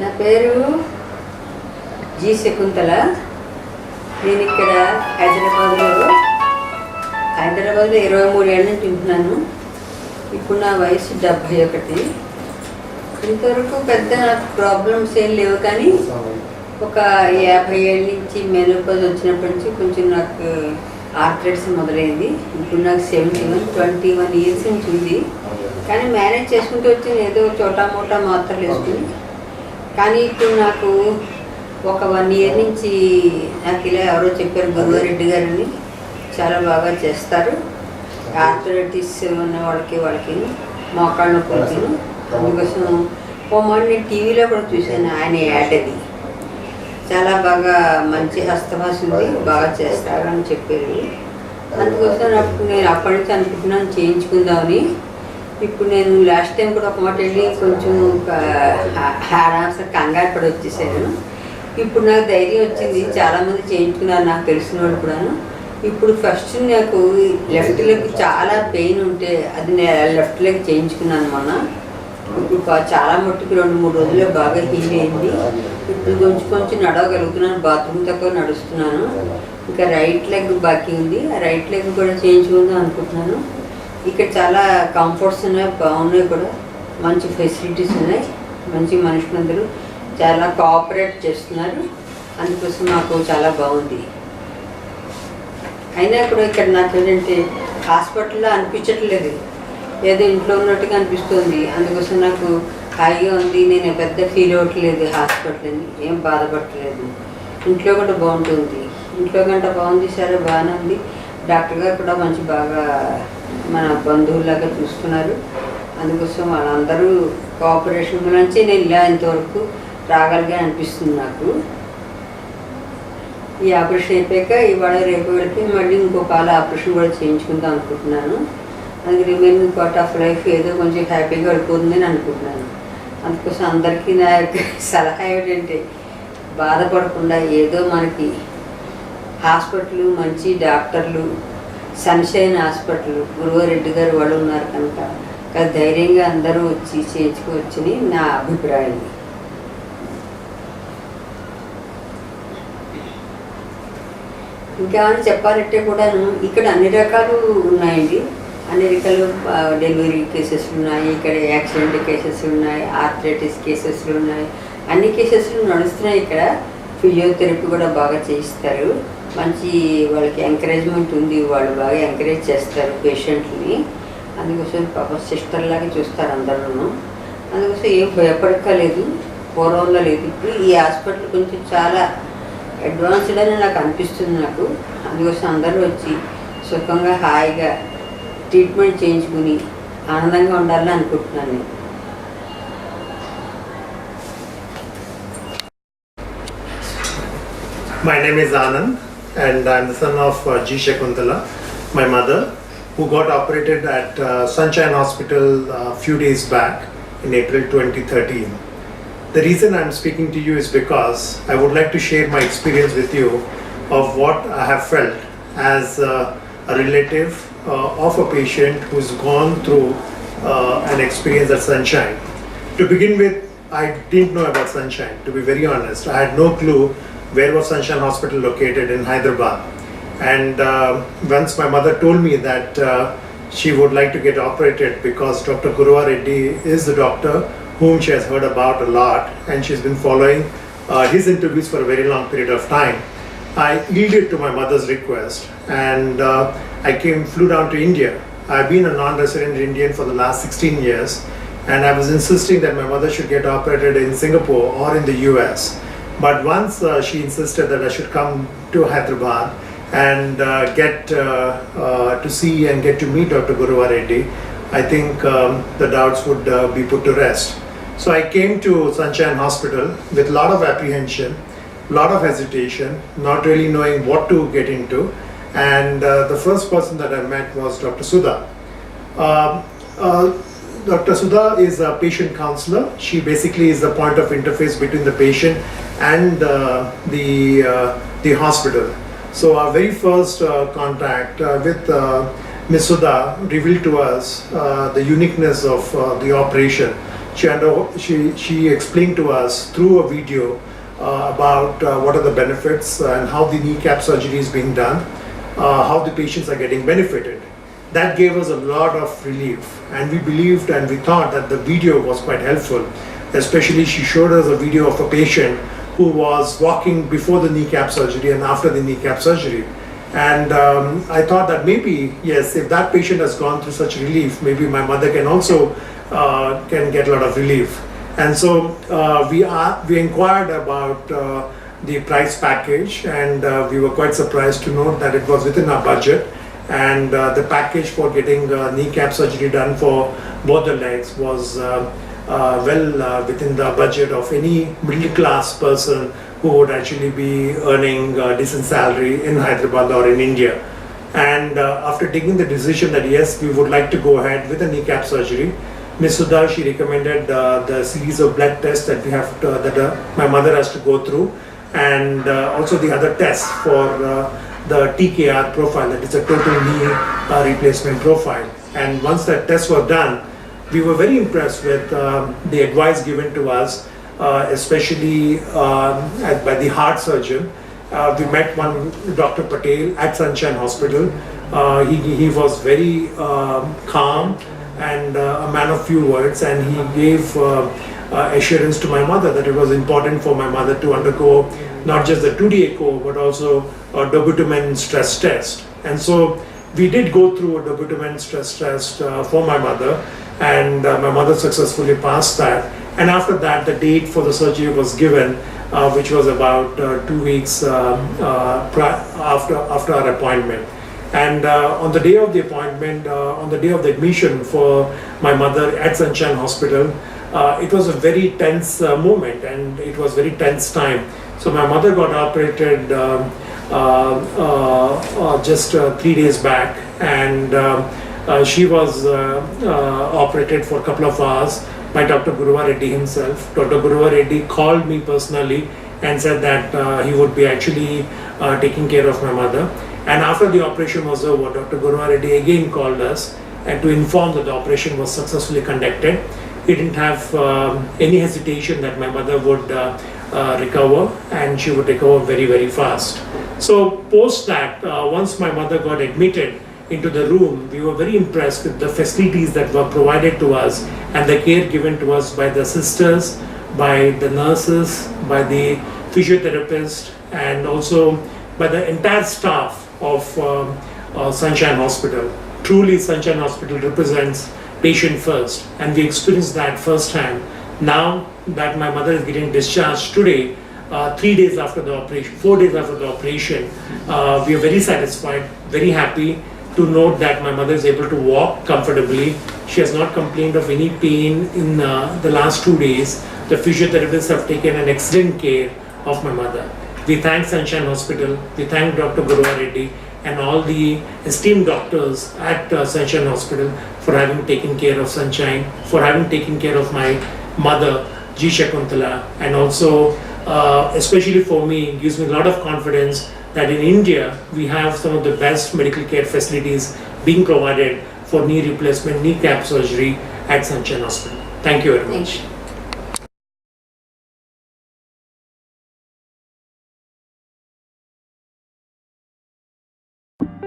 నా పేరు G Sakuntala. నేను ఇక్కడ హైదరాబాద్లో 23 ఏళ్ళ నుంచి ఉంటున్నాను. ఇప్పుడు నా వయసు 71. ఇంతవరకు పెద్ద నాకు ప్రాబ్లమ్స్ ఏం లేవు, కానీ ఒక 50 ఏళ్ళ నుంచి మెనోపాజ్ వచ్చినప్పటి నుంచి కొంచెం నాకు ఆర్థరైటిస్ మొదలైంది. ఇప్పుడు నాకు 21 ఇయర్స్ నుంచి ఉంది. కానీ మేనేజ్ చేసుకుంటూ వచ్చి ఏదో చోటా మోటా మాత్రలు వేసుకుని, కానీ ఇప్పుడు నాకు ఒక 1 ఇయర్ నుంచి నాకు ఇలా ఎవరో చెప్పారు, గురువా రెడ్డి గారని చాలా బాగా చేస్తారు. ఆర్థరైటిస్ ఉన్న వాళ్ళకి మోకాళ్ళ నొప్పులకి. అందుకోసం పోమని నేను టీవీలో కూడా చూశాను, ఆయన యాడ్ అది చాలా బాగా మంచి హస్తభాష ఉంది, బాగా చేస్తారు అని చెప్పారు. అందుకోసం నేను అప్పటి నుంచి అనుకుంటున్నాను చేయించుకుందామని. ఇప్పుడు నేను లాస్ట్ టైం కూడా ఒక మాట వెళ్ళి కొంచెం కంగారు పడి వచ్చేసాను. ఇప్పుడు నాకు ధైర్యం వచ్చింది, చాలామంది చేయించుకున్నారు నాకు తెలిసిన వాళ్ళు కూడాను. ఇప్పుడు ఫస్ట్ నాకు లెఫ్ట్ లెగ్ చాలా పెయిన్ ఉంటే అది నేను లెఫ్ట్ లెగ్ చేయించుకున్నాను మొన్న. ఇప్పుడు చాలా మట్టుకు 2-3 రోజుల్లో బాగా హీల్ అయింది. ఇప్పుడు కొంచెం నడవగలుగుతున్నాను, బాత్రూమ్ తక్కువ నడుస్తున్నాను. ఇంకా రైట్ లెగ్ బాకీ ఉంది, ఆ రైట్ లెగ్ కూడా చేయించుకుందాం అనుకుంటున్నాను. ఇక్కడ చాలా కంఫర్ట్స్ ఉన్నాయి, బాగున్నాయి కూడా, మంచి ఫెసిలిటీస్ ఉన్నాయి, మంచి మనుషులందరూ చాలా కోఆపరేట్ చేస్తున్నారు. అందుకోసం నాకు చాలా బాగుంది. అయినా కూడా ఇక్కడ నాకు ఏంటంటే హాస్పిటల్లో అనిపించట్లేదు, ఏదో ఇంట్లో ఉన్నట్టుగా అనిపిస్తుంది. అందుకోసం నాకు హాయిగా ఉంది, నేను పెద్ద ఫీల్ అవ్వట్లేదు, హాస్పిటల్ ఏం బాధపడట్లేదు. ఇంట్లో కూడా బాగుంటుంది, ఇంట్లో కంటే బాగుంది, సరే బాగానే ఉంది. డాక్టర్ గారు కూడా మంచి బాగా మన బంధువులాగా చూస్తున్నారు. అందుకోసం వాళ్ళందరూ కోఆపరేషన్ నుంచి నేను ఇలా ఇంతవరకు రాగలిగా అనిపిస్తుంది నాకు. ఈ ఆపరేషన్ అయిపోయాక ఇవాళ రేపు వెళ్ళి మళ్ళీ ఇంకొక ఆపరేషన్ కూడా చేయించుకుందాం అనుకుంటున్నాను. అందుకే రిమైనింగ్ పార్ట్ ఆఫ్ లైఫ్ ఏదో కొంచెం హ్యాపీగా వెళ్ళిపోతుందని అనుకుంటున్నాను. అందుకోసం అందరికీ నా యొక్క సలహా ఏమిటంటే, బాధపడకుండా ఏదో మనకి హాస్పిటల్, మంచి డాక్టర్లు, సన్షైన్ హాస్పిటల్, గురువా రెడ్డి గారు వాళ్ళు ఉన్నారు కనుక ధైర్యంగా అందరూ వచ్చి చేయించుకోవచ్చని నా అభిప్రాయం. ఇంకేమైనా చెప్పాలంటే కూడాను ఇక్కడ అన్ని రకాలు ఉన్నాయండి. అన్ని రకాలు డెలివరీ కేసెస్ ఉన్నాయి, ఇక్కడ యాక్సిడెంట్ కేసెస్ ఉన్నాయి, ఆర్థరైటిస్ కేసెస్లు ఉన్నాయి, అన్ని కేసెస్లు నడుస్తున్నాయి. ఇక్కడ ఫిజియోథెరపీ కూడా బాగా చేయిస్తారు, మంచి వాళ్ళకి ఎంకరేజ్మెంట్ ఉంది, వాళ్ళు బాగా ఎంకరేజ్ చేస్తారు పేషెంట్ని. అందుకోసం పాప సిస్టర్ లాగా చూస్తారు అందరూ. అందుకోసం ఏం భయపడక్కలేదు, పూర్వంలో లేదు. ఇప్పుడు ఈ హాస్పిటల్ కొంచెం చాలా అడ్వాన్స్డ్ అని నాకు అనిపిస్తుంది నాకు. అందుకోసం అందరూ వచ్చి సుఖంగా హాయిగా ట్రీట్మెంట్ చేయించుకుని ఆనందంగా ఉండాలని అనుకుంటున్నాను నేను. My name is Anand and I'm the son of G Sakuntala, my mother, who got operated at Sunshine Hospital a few days back in April 2013. The reason I'm speaking to you is because I would like to share my experience with you of what I have felt as a relative of a patient who's gone through an experience at Sunshine. To begin with, I didn't know about Sunshine, to be very honest. I had no clue where was Sunshine Hospital located in Hyderabad. And once my mother told me that she would like to get operated because Dr. Gurava Reddy is the doctor whom she has heard about a lot, and she's been following his interviews for a very long period of time, I yielded to my mother's request and I flew down to India. I've been a non-resident Indian for the last 16 years, and I was insisting that my mother should get operated in Singapore or in the US. But once she insisted that I should come to Hyderabad and get to see and get to meet Dr. Gurava Reddy, I think the doubts would be put to rest. So I came to Sunshine Hospital with a lot of apprehension, lot of hesitation, not really knowing what to get into. And the first person that I met was Dr. Sudha. Dr. Sudha is a patient counselor. She basically is the point of interface between the patient and the hospital. So our very first contact with Ms. Sudha revealed to us the uniqueness of the operation. she explained to us through a video about what are the benefits and how the kneecap surgery is being done, how the patients are getting benefited. That gave us a lot of relief, and we believed and we thought that the video was quite helpful. Especially she showed us a video of a patient who was walking before the kneecap surgery and after the kneecap surgery. And I thought that maybe, yes, if that patient has gone through such relief, maybe my mother can also can get a lot of relief. And so we inquired about the price package, and we were quite surprised to note that it was within our budget. And the package for getting kneecap surgery done for both the legs was well within the budget of any middle class person who would actually be earning a decent salary in Hyderabad or in India. And after taking the decision that yes, we would like to go ahead with a kneecap surgery, Ms. Sudha, she recommended the series of blood tests that we have to, that my mother has to go through, and also the other tests for the TKR profile, that is a total knee replacement profile. And once that test was done, we were very impressed with the advice given to us, especially by the heart surgeon. We met one Dr. Patel at Sunshine Hospital. He was very calm and a man of few words, and he gave assurance to my mother that it was important for my mother to undergo not just the 2D echo but also a dobutamine stress test. And so we did go through a dobutamine stress test for my mother, and my mother successfully passed that. And after that, the date for the surgery was given, which was about 2 weeks after our appointment. And on the day of the appointment, on the day of the admission for my mother at Sunshine Hospital, it was a very tense moment, and it was very tense time. So my mother got operated just 3 days back, and she was operated for a couple of hours by Dr. Gurava Reddy himself. Dr. Gurava Reddy called me personally and said that he would be actually taking care of my mother. And after the operation was over, Dr. Gurava Reddy again called us and to inform that the operation was successfully conducted. He didn't have any hesitation that my mother would recover, and she would recover very, very fast. So post that, once my mother got admitted into the room, we were very impressed with the facilities that were provided to us and the care given to us by the sisters, by the nurses, by the physiotherapist, and also by the entire staff of Sunshine Hospital. Truly, Sunshine Hospital represents patient first, and we experienced that firsthand. Now that my mother is getting discharged today, 3 days after the operation, 4 days after the operation, we are very satisfied, very happy to note that my mother is able to walk comfortably. She has not complained of any pain in the last 2 days. The physiotherapists have taken an excellent care of my mother. We thank Sunshine Hospital, we thank Dr. Gurava Reddy and all the esteemed doctors at Sunshine Hospital for having taken care of Sunshine, for having taken care of my mother, V Sakuntala, and also especially for me, it gives me a lot of confidence that in India we have some of the best medical care facilities being provided for knee replacement, kneecap surgery at Sunshine Hospital. Thank you very much. Thank you.